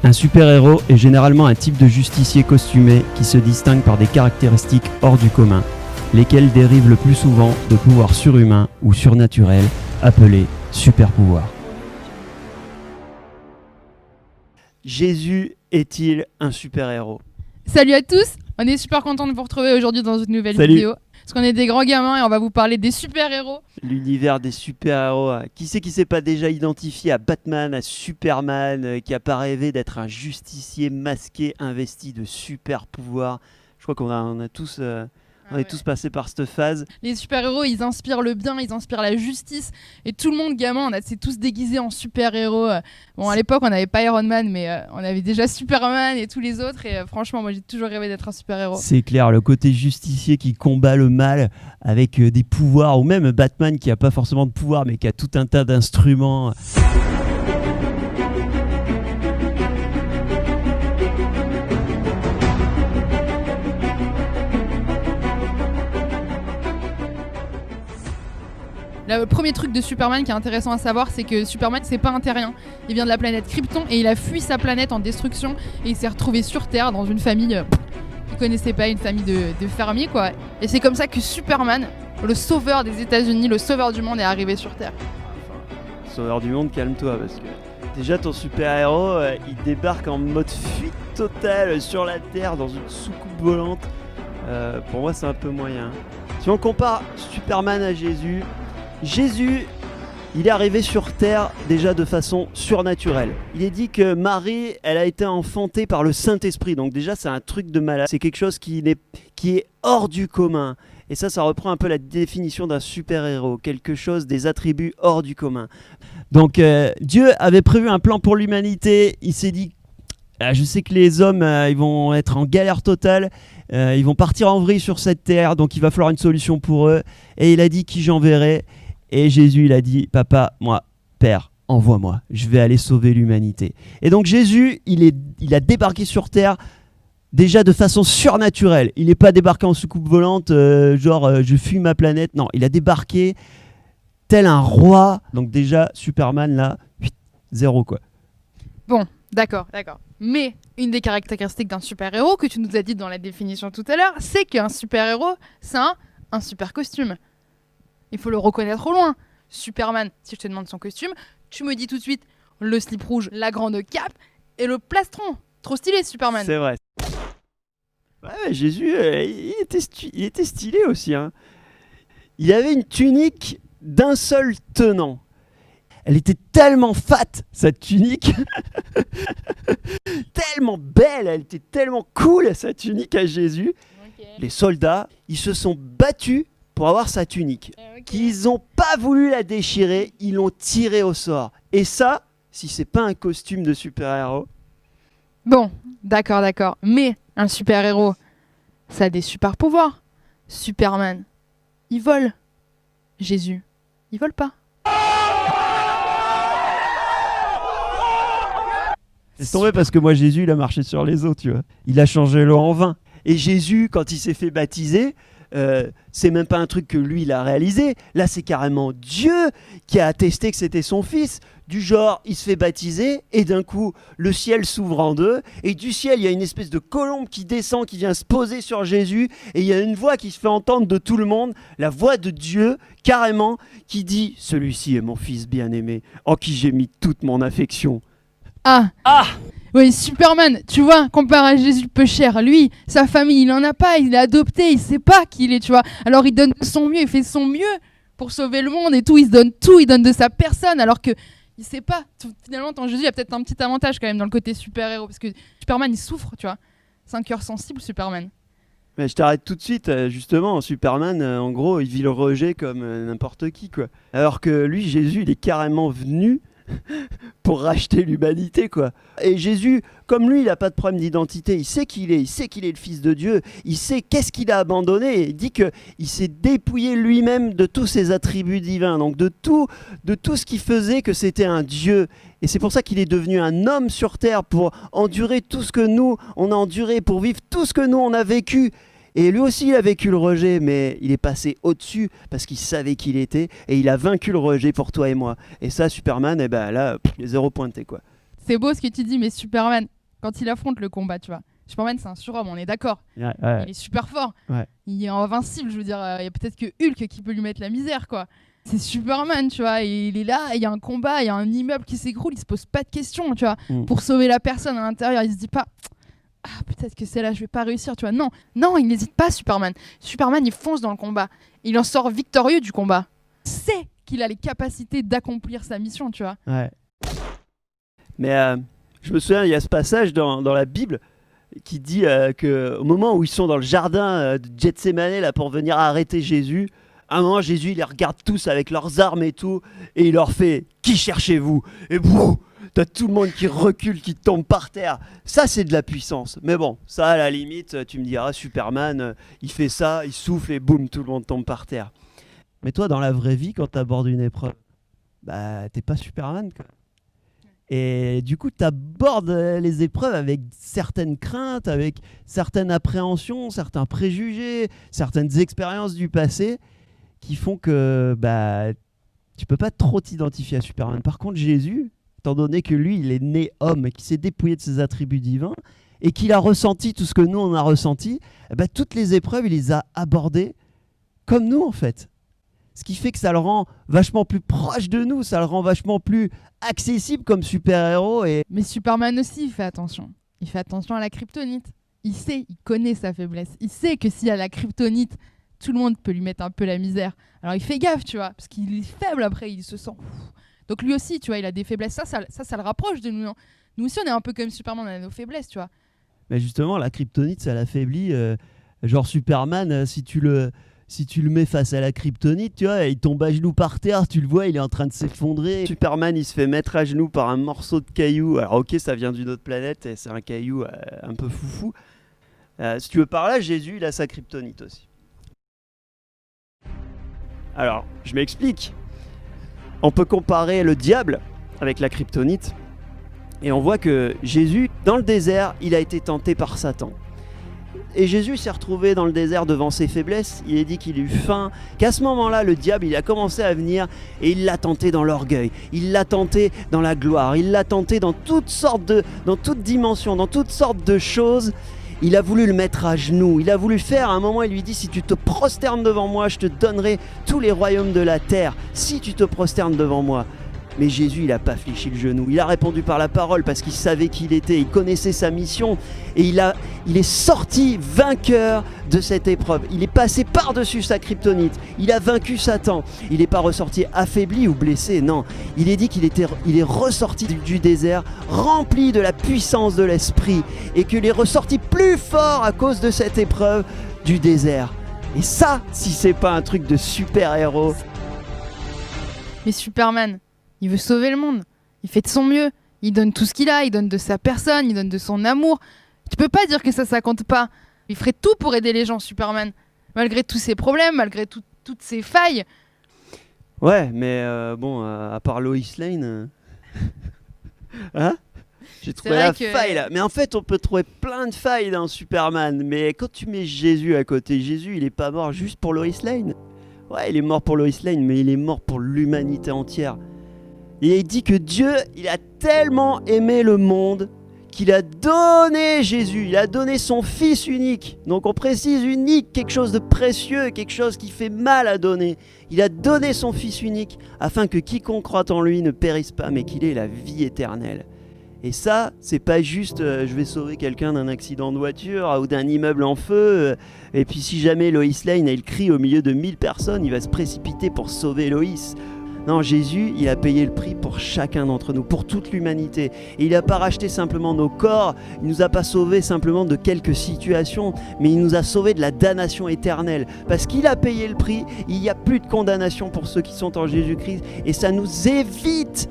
Un super-héros est généralement un type de justicier costumé qui se distingue par des caractéristiques hors du commun, lesquelles dérivent le plus souvent de pouvoirs surhumains ou surnaturels, appelés super-pouvoirs. Jésus est-il un super-héros ? Salut à tous, on est super content de vous retrouver aujourd'hui dans une nouvelle vidéo. Parce qu'on est des grands gamins et on va vous parler des super-héros. L'univers des super-héros. Qui c'est qui s'est pas déjà identifié à Batman, à Superman, qui a pas rêvé d'être un justicier masqué investi de super-pouvoirs ? Je crois qu'on a tous... On est tous passés par cette phase. Les super-héros, ils inspirent le bien, ils inspirent la justice. Et tout le monde, gamin, on s'est tous déguisés en super-héros. Bon, à l'époque, on n'avait pas Iron Man, mais on avait déjà Superman et tous les autres. Et franchement, moi, j'ai toujours rêvé d'être un super-héros. C'est clair, le côté justicier qui combat le mal avec des pouvoirs, ou même Batman qui n'a pas forcément de pouvoir, mais qui a tout un tas d'instruments. Le premier truc de Superman qui est intéressant à savoir, c'est que Superman, c'est pas un terrien. Il vient de la planète Krypton et il a fui sa planète en destruction et il s'est retrouvé sur Terre dans une famille qu'il connaissait pas, une famille de fermiers quoi. Et c'est comme ça que Superman, le sauveur des États-Unis, le sauveur du monde, est arrivé sur Terre. Sauveur du monde, calme-toi parce que déjà ton super-héros, il débarque en mode fuite totale sur la Terre dans une soucoupe volante. Pour moi, c'est un peu moyen. Si on compare Superman à Jésus, il est arrivé sur Terre déjà de façon surnaturelle. Il est dit que Marie, elle a été enfantée par le Saint-Esprit. Donc déjà, c'est un truc de malade. C'est quelque chose qui est hors du commun. Et ça reprend un peu la définition d'un super-héros. Quelque chose, des attributs hors du commun. Donc Dieu avait prévu un plan pour l'humanité. Il s'est dit, je sais que les hommes, ils vont être en galère totale. Ils vont partir en vrille sur cette terre. Donc il va falloir une solution pour eux. Et il a dit qui j'enverrai. Et Jésus, il a dit, papa, moi, Père, envoie-moi, je vais aller sauver l'humanité. Et donc Jésus, il a débarqué sur Terre déjà de façon surnaturelle. Il n'est pas débarqué en soucoupe volante, je fuis ma planète. Non, il a débarqué tel un roi. Donc déjà, Superman, là, 0 quoi. Bon, d'accord. Mais une des caractéristiques d'un super-héros que tu nous as dit dans la définition tout à l'heure, c'est qu'un super-héros, c'est un super costume. Il faut le reconnaître au loin. Superman, si je te demande son costume, tu me dis tout de suite le slip rouge, la grande cape et le plastron. Trop stylé, Superman. C'est vrai. Ouais, Jésus, il était stylé aussi. Hein. Il avait une tunique d'un seul tenant. Elle était tellement fat, cette tunique. Tellement belle, elle était tellement cool, sa tunique à Jésus. Okay. Les soldats, ils se sont battus pour avoir sa tunique. Okay. Qu'ils n'ont pas voulu la déchirer, ils l'ont tirée au sort. Et ça, si c'est pas un costume de super-héros... Bon, d'accord. Mais un super-héros, ça a des super-pouvoirs. Superman, il vole. Jésus, il vole pas. C'est tombé parce que moi, Jésus, il a marché sur les eaux, tu vois. Il a changé l'eau en vin. Et Jésus, quand il s'est fait baptiser... c'est même pas un truc que lui il a réalisé, là c'est carrément Dieu qui a attesté que c'était son fils, du genre il se fait baptiser et d'un coup le ciel s'ouvre en deux et du ciel il y a une espèce de colombe qui descend, qui vient se poser sur Jésus et il y a une voix qui se fait entendre de tout le monde, la voix de Dieu carrément qui dit celui-ci est mon fils bien-aimé en qui j'ai mis toute mon affection. Ah oui, Superman, tu vois, comparé à Jésus peu cher, lui, sa famille, il en a pas, il est adopté, il sait pas qui il est, tu vois. Alors il donne de son mieux, il fait son mieux pour sauver le monde et tout, il donne de sa personne, alors que il sait pas. Finalement, ton Jésus a peut-être un petit avantage quand même dans le côté super-héros, parce que Superman, il souffre, tu vois. C'est un cœur sensible, Superman. Mais je t'arrête tout de suite, justement, Superman, en gros, il vit le rejet comme n'importe qui, quoi. Alors que lui, Jésus, il est carrément venu... pour racheter l'humanité quoi. Et Jésus, comme lui il n'a pas de problème d'identité, il sait qui il est le fils de Dieu, il sait qu'est-ce qu'il a abandonné, il dit qu'il s'est dépouillé lui-même de tous ses attributs divins, donc de tout ce qui faisait que c'était un Dieu. Et c'est pour ça qu'il est devenu un homme sur terre pour endurer tout ce que nous on a enduré, pour vivre tout ce que nous on a vécu. Et lui aussi, il a vécu le rejet, mais il est passé au-dessus parce qu'il savait qui il était et il a vaincu le rejet pour toi et moi. Et ça, Superman, là, il est 0 pointé, quoi. C'est beau ce que tu dis, mais Superman, quand il affronte le combat, tu vois. Superman, c'est un surhomme, on est d'accord. Ouais. Il est super fort. Ouais. Il est invincible, je veux dire. Il y a peut-être que Hulk qui peut lui mettre la misère, quoi. C'est Superman, tu vois. Et il est là, il y a un combat, il y a un immeuble qui s'écroule, il se pose pas de questions, tu vois. Pour sauver la personne à l'intérieur, il se dit pas peut-être que c'est là, je vais pas réussir, tu vois. Non, il n'hésite pas, Superman. Superman, il fonce dans le combat. Il en sort victorieux du combat. Il sait qu'il a les capacités d'accomplir sa mission, tu vois. Ouais. Mais je me souviens, il y a ce passage dans la Bible qui dit qu'au moment où ils sont dans le jardin de Gethsémané là, pour venir arrêter Jésus, à un moment, Jésus, il les regarde tous avec leurs armes et tout, et il leur fait « Qui cherchez-vous » Et boum, t'as tout le monde qui recule, qui tombe par terre. Ça, c'est de la puissance. Mais bon, ça, à la limite, tu me diras, Superman, il fait ça, il souffle et boum, tout le monde tombe par terre. Mais toi, dans la vraie vie, quand t'abordes une épreuve, bah, t'es pas Superman, quoi. Et du coup, tu abordes les épreuves avec certaines craintes, avec certaines appréhensions, certains préjugés, certaines expériences du passé qui font que bah, tu peux pas trop t'identifier à Superman. Par contre, Jésus, étant donné que lui, il est né homme et qu'il s'est dépouillé de ses attributs divins et qu'il a ressenti tout ce que nous, on a ressenti, bah, toutes les épreuves, il les a abordées comme nous, en fait. Ce qui fait que ça le rend vachement plus proche de nous, ça le rend vachement plus accessible comme super-héros. Mais Superman aussi, il fait attention. Il fait attention à la kryptonite. Il sait, il connaît sa faiblesse. Il sait que s'il y a la kryptonite, tout le monde peut lui mettre un peu la misère. Alors il fait gaffe, tu vois, parce qu'il est faible après, il se sent... Donc lui aussi, tu vois, il a des faiblesses. Ça le rapproche de nous. Non, nous aussi, on est un peu comme Superman, on a nos faiblesses, tu vois. Mais justement, la kryptonite, ça l'affaiblit. Genre Superman, si tu le mets face à la kryptonite, tu vois, il tombe à genoux par terre, tu le vois, il est en train de s'effondrer. Superman, il se fait mettre à genoux par un morceau de caillou. Alors ok, ça vient d'une autre planète, et c'est un caillou un peu foufou. Si tu veux par là, Jésus, il a sa kryptonite aussi. Alors, je m'explique. On peut comparer le diable avec la kryptonite, et on voit que Jésus, dans le désert, il a été tenté par Satan. Et Jésus s'est retrouvé dans le désert devant ses faiblesses, il est dit qu'il a eu faim, qu'à ce moment-là, le diable, il a commencé à venir et il l'a tenté dans l'orgueil, il l'a tenté dans la gloire, il l'a tenté dans toutes dimensions, dans toutes sortes de choses. Il a voulu le mettre à genoux, il a voulu faire, à un moment il lui dit, si tu te prosternes devant moi, je te donnerai tous les royaumes de la terre, si tu te prosternes devant moi. Mais Jésus, il n'a pas fléchi le genou. Il a répondu par la parole parce qu'il savait qui il était. Il connaissait sa mission. Et il est sorti vainqueur de cette épreuve. Il est passé par-dessus sa kryptonite. Il a vaincu Satan. Il n'est pas ressorti affaibli ou blessé. Non. Il est dit qu'il est ressorti du désert rempli de la puissance de l'esprit. Et qu'il est ressorti plus fort à cause de cette épreuve du désert. Et ça, si c'est pas un truc de super-héros. Mais Superman, il veut sauver le monde, il fait de son mieux, il donne tout ce qu'il a, il donne de sa personne, il donne de son amour. Tu peux pas dire que ça compte pas. Il ferait tout pour aider les gens, Superman. Malgré tous ses problèmes, malgré toutes ses failles. Ouais, mais à part Lois Lane... hein, j'ai trouvé la faille là. Mais en fait, on peut trouver plein de failles dans Superman. Mais quand tu mets Jésus à côté, Jésus, il est pas mort juste pour Lois Lane. Ouais, il est mort pour Lois Lane, mais il est mort pour l'humanité entière. Et il dit que Dieu, il a tellement aimé le monde qu'il a donné Jésus, il a donné son Fils unique. Donc on précise unique, quelque chose de précieux, quelque chose qui fait mal à donner. Il a donné son Fils unique afin que quiconque croit en lui ne périsse pas, mais qu'il ait la vie éternelle. Et ça, c'est pas juste je vais sauver quelqu'un d'un accident de voiture ou d'un immeuble en feu. Et puis si jamais Lois Lane, elle crie au milieu de 1000 personnes, il va se précipiter pour sauver Lois. Non, Jésus, il a payé le prix pour chacun d'entre nous, pour toute l'humanité. Et il n'a pas racheté simplement nos corps, il ne nous a pas sauvés simplement de quelques situations, mais il nous a sauvés de la damnation éternelle. Parce qu'il a payé le prix, il n'y a plus de condamnation pour ceux qui sont en Jésus-Christ. Et ça nous évite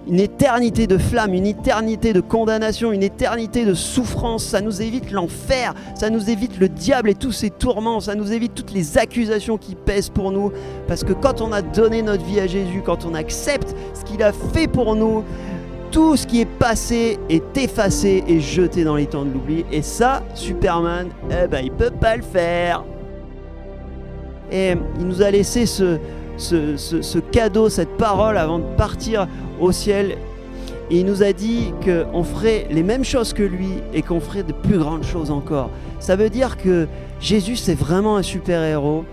une éternité de flamme, une éternité de condamnation, une éternité de souffrance. Ça nous évite l'enfer, ça nous évite le diable et tous ses tourments, ça nous évite toutes les accusations qui pèsent pour nous. Parce que quand on a donné notre vie à Jésus, quand on accepte ce qu'il a fait pour nous, tout ce qui est passé est effacé et jeté dans les temps de l'oubli. Et ça, Superman, il peut pas le faire. Et il nous a laissé ce cadeau, cette parole avant de partir au ciel. Et il nous a dit qu'on ferait les mêmes choses que lui et qu'on ferait de plus grandes choses encore. Ça veut dire que Jésus, c'est vraiment un super-héros.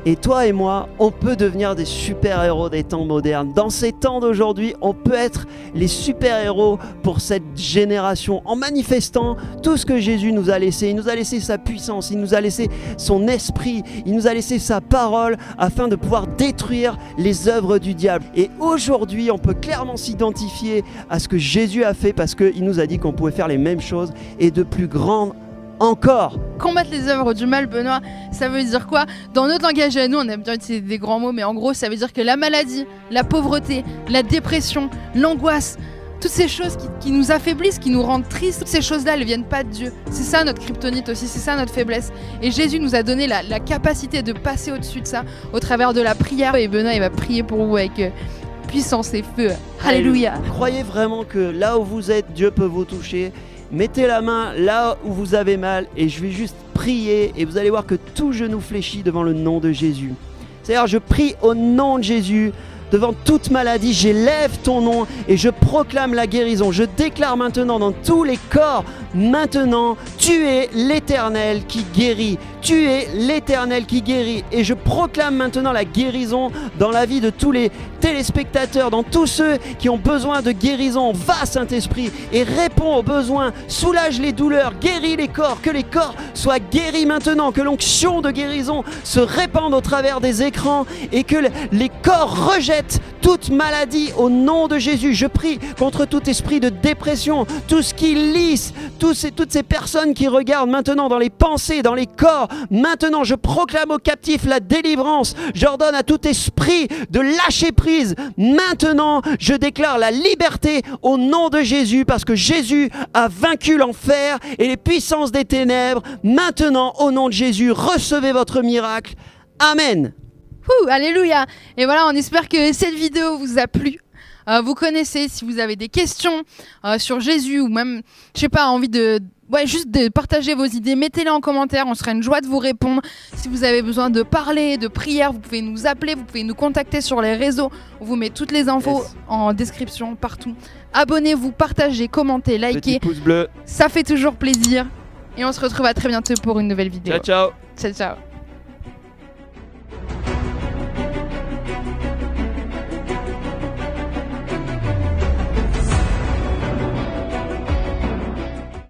Et toi et moi, on peut devenir des super-héros des temps modernes. Dans ces temps d'aujourd'hui, on peut être les super-héros pour cette génération en manifestant tout ce que Jésus nous a laissé. Il nous a laissé sa puissance, il nous a laissé son esprit, il nous a laissé sa parole afin de pouvoir détruire les œuvres du diable. Et aujourd'hui, on peut clairement s'identifier à ce que Jésus a fait parce qu'il nous a dit qu'on pouvait faire les mêmes choses et de plus grandes encore. Combattre les œuvres du mal, Benoît, ça veut dire quoi? Dans notre langage à nous, on aime bien utiliser des grands mots, mais en gros, ça veut dire que la maladie, la pauvreté, la dépression, l'angoisse, toutes ces choses qui nous affaiblissent, qui nous rendent tristes, toutes ces choses-là, elles ne viennent pas de Dieu. C'est ça notre kryptonite aussi, c'est ça notre faiblesse. Et Jésus nous a donné la capacité de passer au-dessus de ça au travers de la prière. Et Benoît, il va prier pour vous avec puissance et feu. Alléluia. Croyez vraiment que là où vous êtes, Dieu peut vous toucher. Mettez la main là où vous avez mal et je vais juste prier et vous allez voir que tout genou fléchit devant le nom de Jésus. C'est-à-dire, je prie au nom de Jésus. Devant toute maladie, j'élève ton nom et je proclame la guérison. Je déclare maintenant dans tous les corps, maintenant, tu es l'Éternel qui guérit. Tu es l'Éternel qui guérit. Et je proclame maintenant la guérison dans la vie de tous les téléspectateurs, dans tous ceux qui ont besoin de guérison. Va, Saint-Esprit, et réponds aux besoins. Soulage les douleurs, guéris les corps, que les corps soient guéris maintenant, que l'onction de guérison se répande au travers des écrans et que les corps rejettent toute maladie au nom de Jésus. Je prie contre tout esprit de dépression, tout ce qui lisse, toutes ces personnes qui regardent maintenant dans les pensées, dans les corps. Maintenant, je proclame aux captifs la délivrance. J'ordonne à tout esprit de lâcher prise. Maintenant, je déclare la liberté au nom de Jésus parce que Jésus a vaincu l'enfer et les puissances des ténèbres. Maintenant, au nom de Jésus, recevez votre miracle. Amen. Alléluia. Et voilà, on espère que cette vidéo vous a plu. Vous connaissez, si vous avez des questions sur Jésus ou même, je sais pas, envie juste de partager vos idées, mettez-les en commentaire, on sera une joie de vous répondre. Si vous avez besoin de parler, de prière, vous pouvez nous appeler, vous pouvez nous contacter sur les réseaux. On vous met toutes les infos en description, partout. Abonnez-vous, partagez, commentez, likez. Petit pouce bleu. Ça fait toujours plaisir. Et on se retrouve à très bientôt pour une nouvelle vidéo. Ciao, ciao. Ciao, ciao.